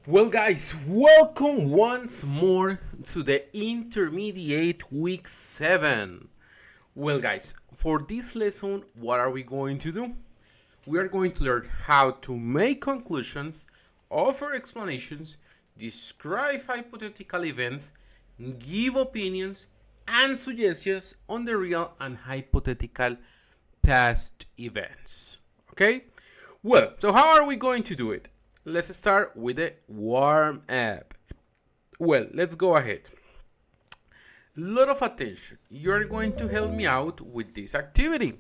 Well, guys, welcome once more to the intermediate week 7. Well, guys, for this lesson, what are we going to do? We are going to learn how to make conclusions, offer explanations, describe hypothetical events, give opinions, and suggestions on the real and hypothetical past events. Okay? Well, so how are we going to do it? Let's start with the warm up. Well, let's go ahead. Lot of attention. You're going to help me out with this activity.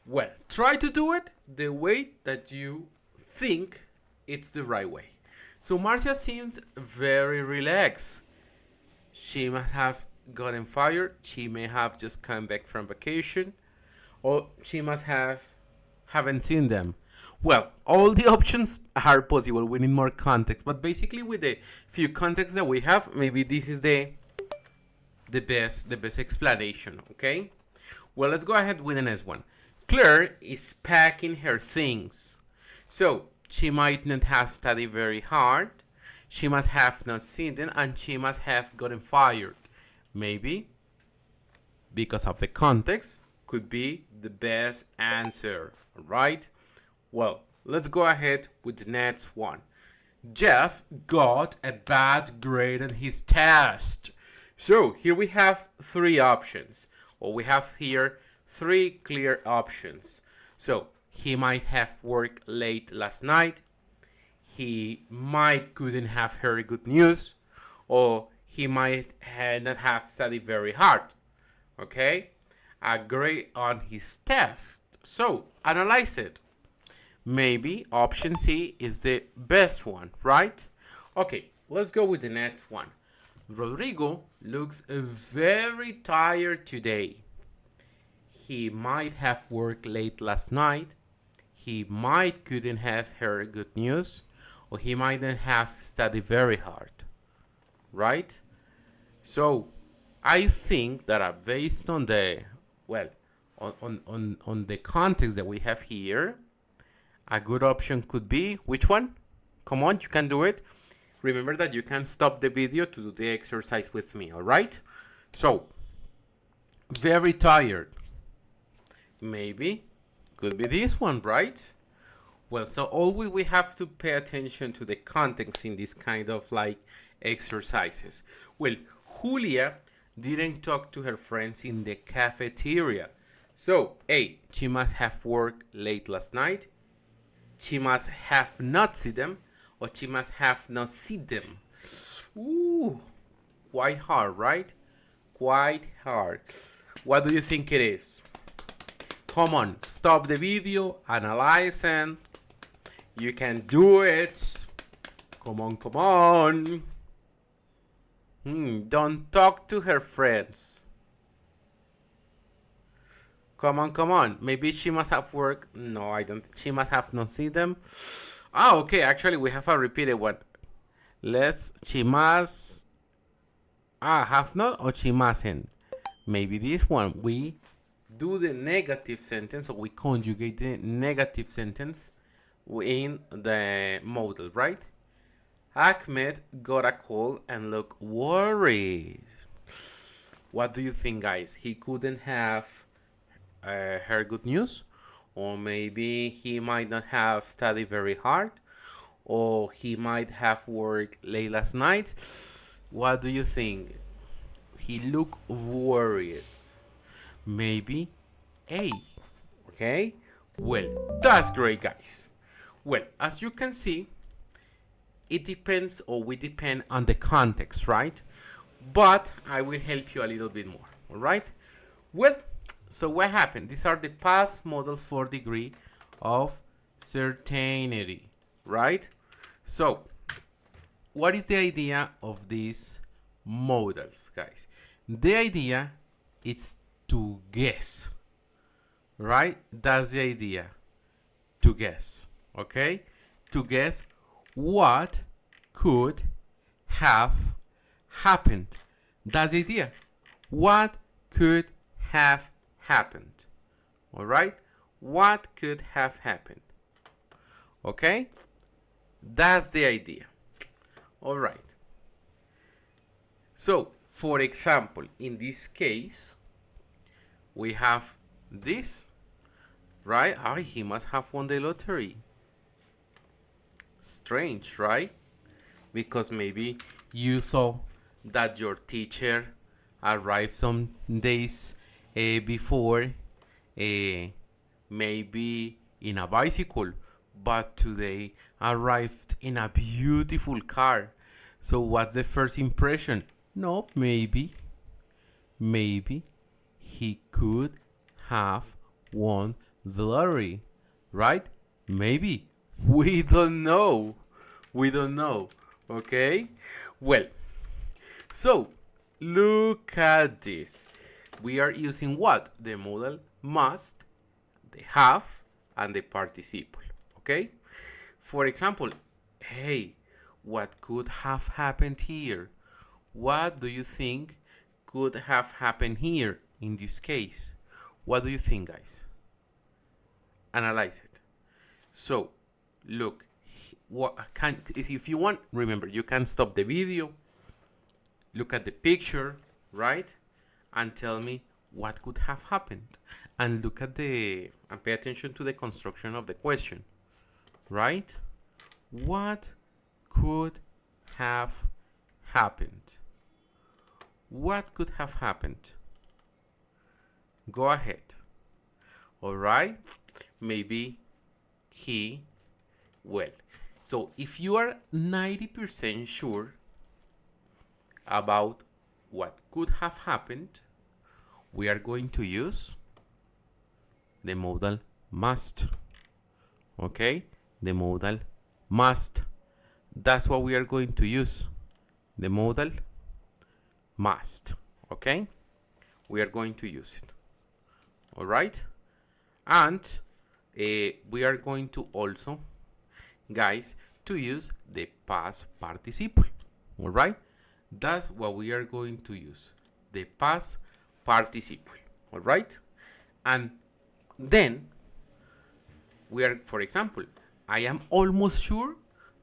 Well, try to do it the way that you think it's the right way. So Marcia seems very relaxed. She must have gotten fired. She may have just come back from vacation, or she must haven't seen them. Well, all the options are possible. We need more context, but basically, with the few contexts that we have, maybe this is the best explanation. Okay. Well, let's go ahead with the next one. Claire is packing her things, so she might not have studied very hard. She must have not seen them, and she must have gotten fired. Maybe because of the context could be the best answer, right? Well, let's go ahead with the next one. Jeff got a bad grade on his test. So here we have three options. Well, we have here three clear options. So he might have worked late last night. He might couldn't have heard good news, or he might not have studied very hard. Okay, a grade on his test. So analyze it. Maybe option C is the best one, right? Okay, let's go with the next one. Rodrigo looks very tired today. He might have worked late last night. He might couldn't have heard good news, or he might not have studied very hard, right? So I think that based on the well on the context that we have here, a good option could be which one? Come on, you can do it. Remember that you can stop the video to do the exercise with me, all right? So, very tired. Maybe could be this one, right? Well, so always we have to pay attention to the context in this kind of like exercises. Well, Julia didn't talk to her friends in the cafeteria. So, A, she must have worked late last night. She must have not seen them, or she must have not seen them. Ooh, quite hard, right? Quite hard. What do you think it is? Come on, stop the video, analyze it. You can do it. Come on, come on. Don't talk to her friends. Come on, come on. Maybe she must have worked. No, I don't. She must have not seen them. Ah, okay. Actually, we have a repeated one. She must. Have not or she mustn't. Maybe this one. We do the negative sentence, or we conjugate the negative sentence in the model, right? Ahmed got a call and looked worried. What do you think, guys? He couldn't have heard good news, or maybe he might not have studied very hard, or he might have worked late last night. What do you think? He looked worried. Maybe A. Okay? Well, that's great, guys. Well, as you can see, it depends, or we depend on the context, right? But I will help you a little bit more, all right? Well, so what happened? These are the past models for degree of certainty, right? So, what is the idea of these models, guys? The idea is to guess, right? That's the idea, to guess, okay? To guess what could have happened. That's the idea. What could have happened? All right? What could have happened? Okay? That's the idea. All right. So, for example, in this case, we have this, right? Ah, he must have won the lottery. Strange, right? Because maybe you saw that your teacher arrived some days before, maybe in a bicycle, but today arrived in a beautiful car. So what's the first impression? No, maybe he could have won the lottery, right? Maybe. We don't know. We don't know. Okay? Well, so look at this. We are using what? The modal must, the have, and the participle. Okay? For example, hey, what could have happened here? What do you think could have happened here in this case? What do you think, guys? Analyze it. So, look, what can, if you want, remember, you can stop the video, look at the picture, right? And tell me what could have happened. And look at and pay attention to the construction of the question, right? What could have happened? What could have happened? Go ahead. All right? Maybe well. So if you are 90% sure about what could have happened, we are going to use the modal must. Okay? The modal must. That's what we are going to use. The modal must. Okay? We are going to use it. All right? And we are going to also, guys, to use the past participle. All right? That's what we are going to use. The past participle. All right? And then we are, for example, I am almost sure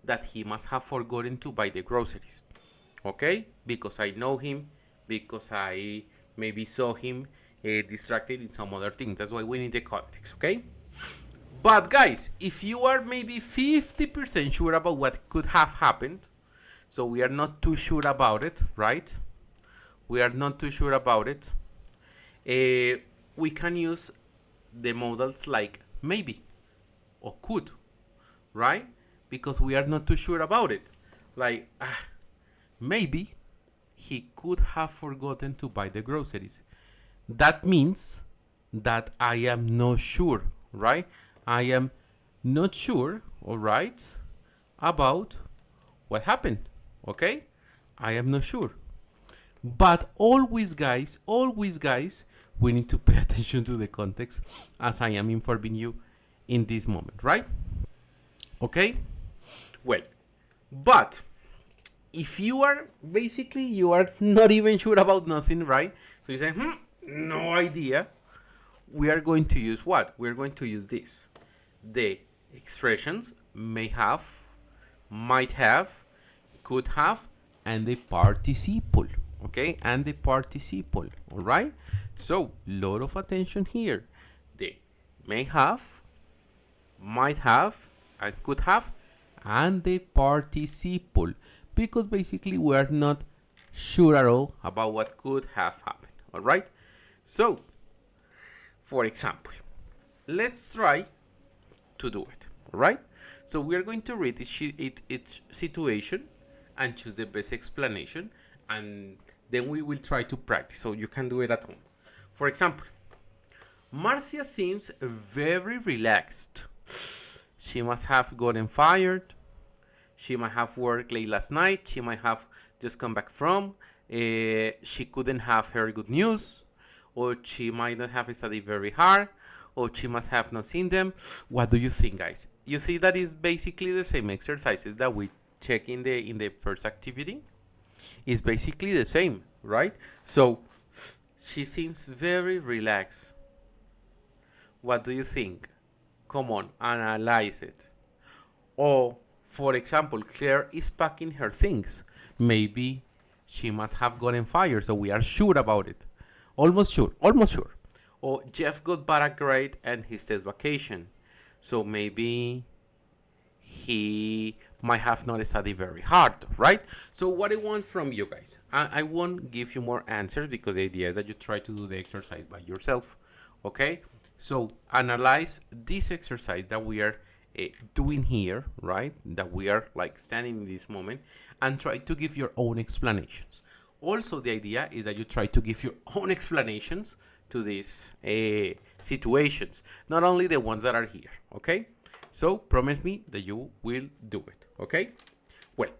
that he must have forgotten to buy the groceries. Okay? Because I know him, because I maybe saw him distracted in some other things. That's why we need the context. Okay? But guys, if you are maybe 50% sure about what could have happened, so we are not too sure about it, right? We are not too sure about it. We can use the modals like maybe or could, right? Because we are not too sure about it. Like, maybe he could have forgotten to buy the groceries. That means that I am not sure, right? I am not sure, all right, about what happened, okay? I am not sure. But always, guys, we need to pay attention to the context as I am informing you in this moment, right? Okay? Well, but if you are basically, you are not even sure about nothing, right? So you say, no idea. We are going to use what? We're going to use this. The expressions may have, might have, could have, and the participle. Okay? And the participle. Alright? So, lot of attention here. The may have, might have, and could have, and the participle. Because basically we are not sure at all about what could have happened. Alright? So, for example, let's try to do it. Alright? So we are going to read each situation and choose the best explanation, and then we will try to practice so you can do it at home. For example, Marcia seems very relaxed. She must have gotten fired. She might have worked late last night. She might have just come back from. She couldn't have heard good news. Or she might not have studied very hard. Or she must have not seen them. What do you think, guys? You see that is basically the same exercises that we check in the first activity. It's basically the same, right? So she seems very relaxed. What do you think? Come on, analyze it. Or, For example, Claire is packing her things. Maybe she must have gotten fired, so we are sure about it. Almost sure, almost sure. Or Jeff got bad grade and he takes vacation. So maybe he might have not studied very hard, right? So what I want from you guys, I won't give you more answers because the idea is that you try to do the exercise by yourself, okay? So analyze this exercise that we are doing here, right? That we are like standing in this moment, and try to give your own explanations. Also, the idea is that you try to give your own explanations to these situations, not only the ones that are here, okay? So promise me that you will do it, okay? Well,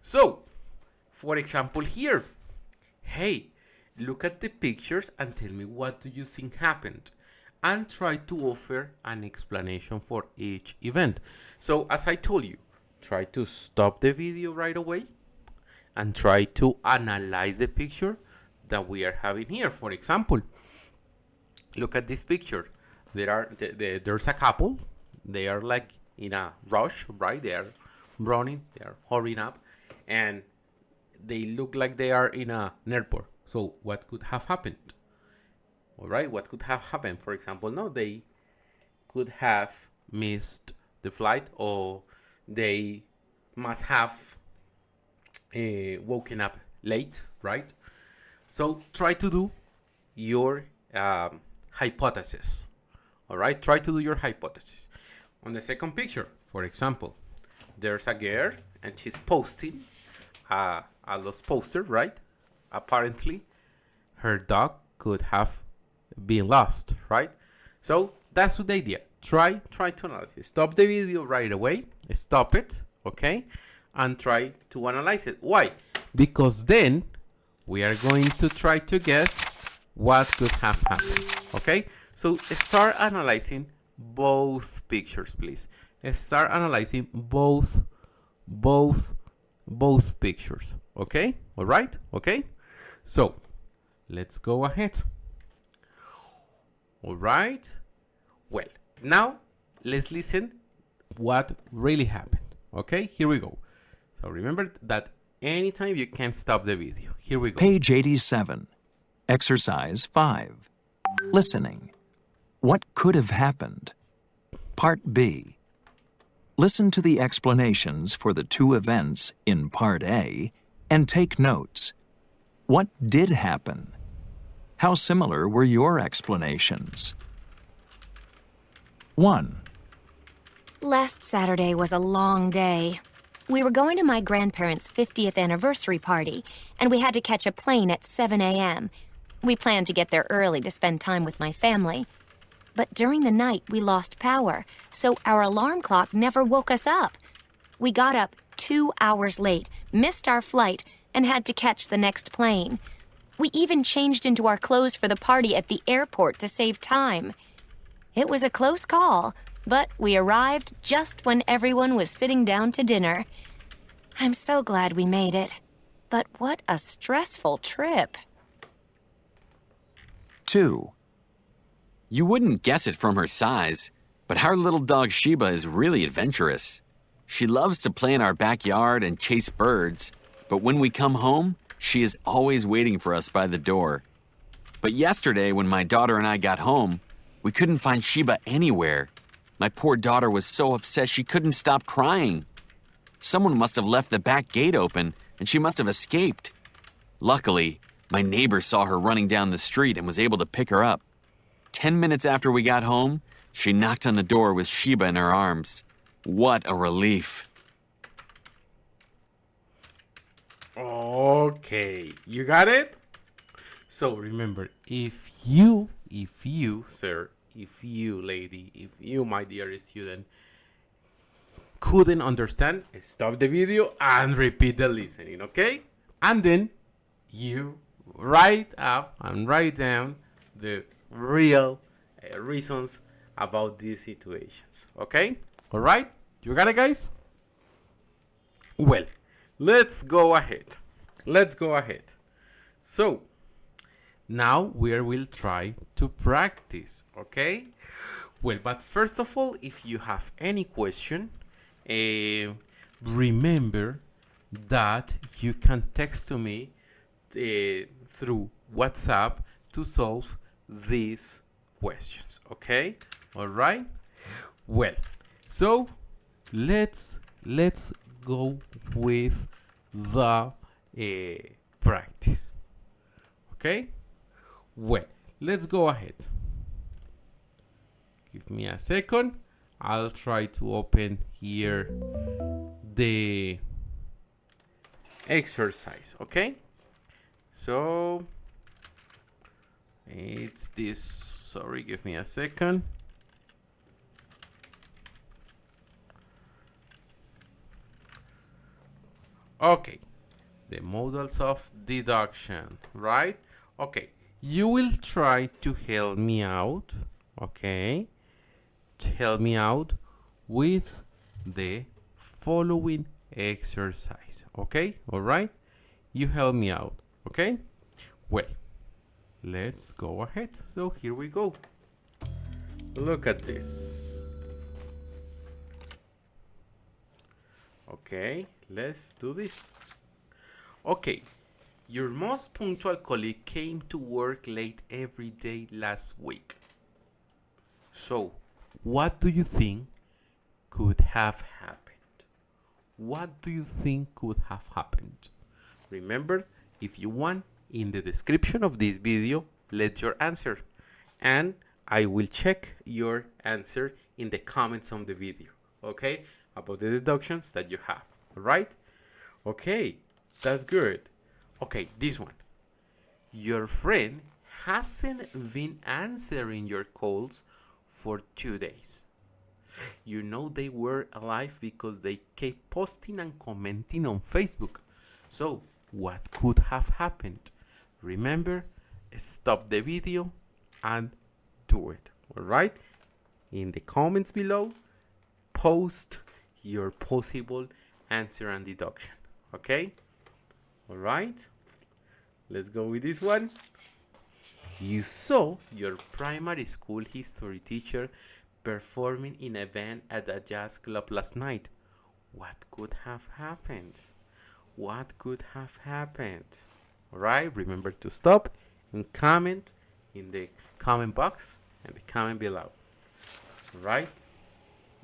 so for example here, hey, look at the pictures and tell me what do you think happened, and try to offer an explanation for each event. So as I told you, try to stop the video right away and try to analyze the picture that we are having here. For example, look at this picture. There's a couple. They are like in a rush, right? They are running, they are hurrying up, and they look like they are in an airport. So what could have happened? All right, what could have happened? For example, no, they could have missed the flight, or they must have woken up late, right? So try to do your hypothesis. All right, try to do your hypothesis. On the second picture, for example, there's a girl and she's posting a lost poster, right? Apparently, her dog could have been lost, right? So that's the idea. Try to analyze it. Stop the video right away. Stop it, okay? And try to analyze it. Why? Because then we are going to try to guess what could have happened, okay? So start analyzing both pictures, please. Start analyzing both pictures, okay? All right, okay? So let's go ahead. All right. Well, now let's listen what really happened. Okay, here we go. So remember that anytime you can stop the video. Here we go. Page 87, Exercise 5, Listening. What could have happened? Part B. Listen to the explanations for the two events in Part A and take notes. What did happen? How similar were your explanations? 1. Last Saturday was a long day. We were going to my grandparents' 50th anniversary party, and we had to catch a plane at 7 a.m. We planned to get there early to spend time with my family. But during the night, we lost power, so our alarm clock never woke us up. We got up 2 hours late, missed our flight, and had to catch the next plane. We even changed into our clothes for the party at the airport to save time. It was a close call, but we arrived just when everyone was sitting down to dinner. I'm so glad we made it. But what a stressful trip. 2. You wouldn't guess it from her size, but our little dog Sheba is really adventurous. She loves to play in our backyard and chase birds, but when we come home, she is always waiting for us by the door. But yesterday, when my daughter and I got home, we couldn't find Sheba anywhere. My poor daughter was so upset she couldn't stop crying. Someone must have left the back gate open, and she must have escaped. Luckily, my neighbor saw her running down the street and was able to pick her up. 10 minutes after we got home, she knocked on the door with Sheba in her arms. What a relief. Okay, you got it? So remember, if you, sir, if you, lady, if you, my dear student, couldn't understand, stop the video and repeat the listening, okay? And then you write up and write down the real reasons about these situations, okay? All right, you got it, guys? Well, let's go ahead. So now we will try to practice, okay? Well, but first of all, if you have any question, remember that you can text to me through WhatsApp to solve these questions. Okay? All right? Well, so let's go with the practice. Okay? Well, let's go ahead. Give me a second. I'll try to open here the exercise. Okay? So it's this. Sorry, give me a second. Okay, the models of deduction, right? Okay, you will try to help me out, okay? To help me out with the following exercise, okay? All right? You help me out, okay? Well, let's go ahead. So here we go. Look at this. Okay, let's do this. Okay, your most punctual colleague came to work late every day last week. So, what do you think could have happened? What do you think could have happened? Remember, if you want, in the description of this video, let your answer. And I will check your answer in the comments on the video. Okay? About the deductions that you have. Alright? Okay, that's good. Okay, this one. Your friend hasn't been answering your calls for 2 days. You know they were alive because they kept posting and commenting on Facebook. So, what could have happened? Remember, stop the video and do it. Alright? In the comments below, post your possible answer and deduction. Okay? Alright? Let's go with this one. You saw your primary school history teacher performing in a band at a jazz club last night. What could have happened? What could have happened? Alright? Remember to stop and comment in the comment box and the comment below. Alright?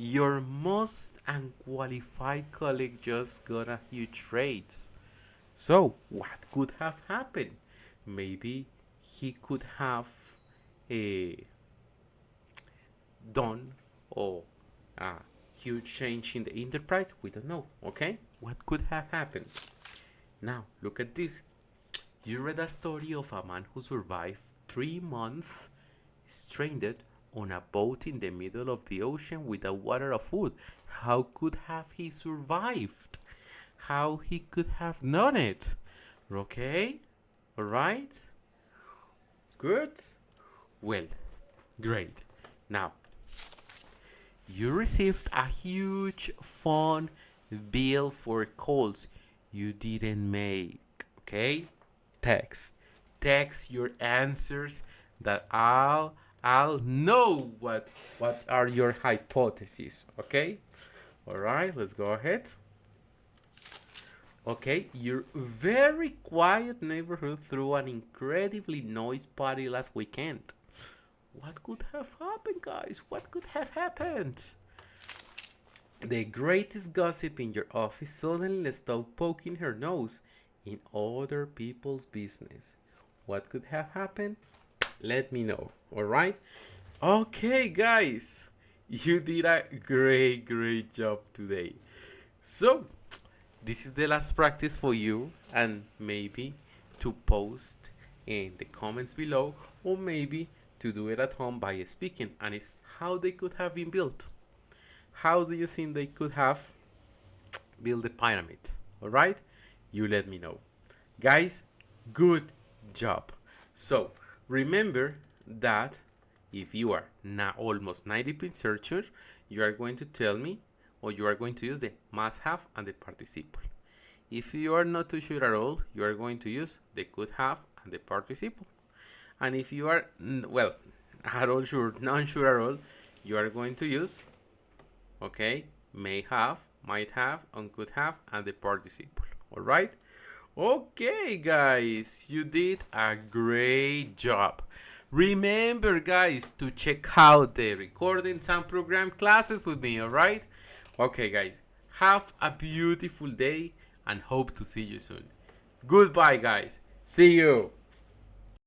Your most unqualified colleague just got a huge raise. So, what could have happened? Maybe he could have done a huge change in the enterprise. We don't know, okay? What could have happened? Now, look at this. You read a story of a man who survived 3 months stranded on a boat in the middle of the ocean without water or food. How could have he survived? How he could have done it? Okay? Alright? Good? Well, great. Now, you received a huge phone bill for calls you didn't make. Okay? Text your answers that I'll know what are your hypotheses. Okay? Alright, let's go ahead. Okay, your very quiet neighborhood threw an incredibly noisy party last weekend. What could have happened, guys? What could have happened? The greatest gossip in your office suddenly stopped poking her nose in other people's business. What could have happened? Let me know, alright? Okay, guys, you did a great job today. So, this is the last practice for you, and maybe to post in the comments below, or maybe to do it at home by speaking, and it's how they could have been built. How do you think they could have built the pyramid? Alright? You let me know. Guys, good job. So, remember that if you are now almost 90% sure, you are going to tell me, or you are going to use the must have and the participle. If you are not too sure at all, you are going to use the could have and the participle. And if you are, well, at all sure, non sure at all, you are going to use, okay, may have might have, and could have, and the participle. All right? Okay, guys, you did a great job. Remember, guys, to check out the recordings and program classes with me, all right? Okay, guys, have a beautiful day and hope to see you soon. Goodbye, guys. See you.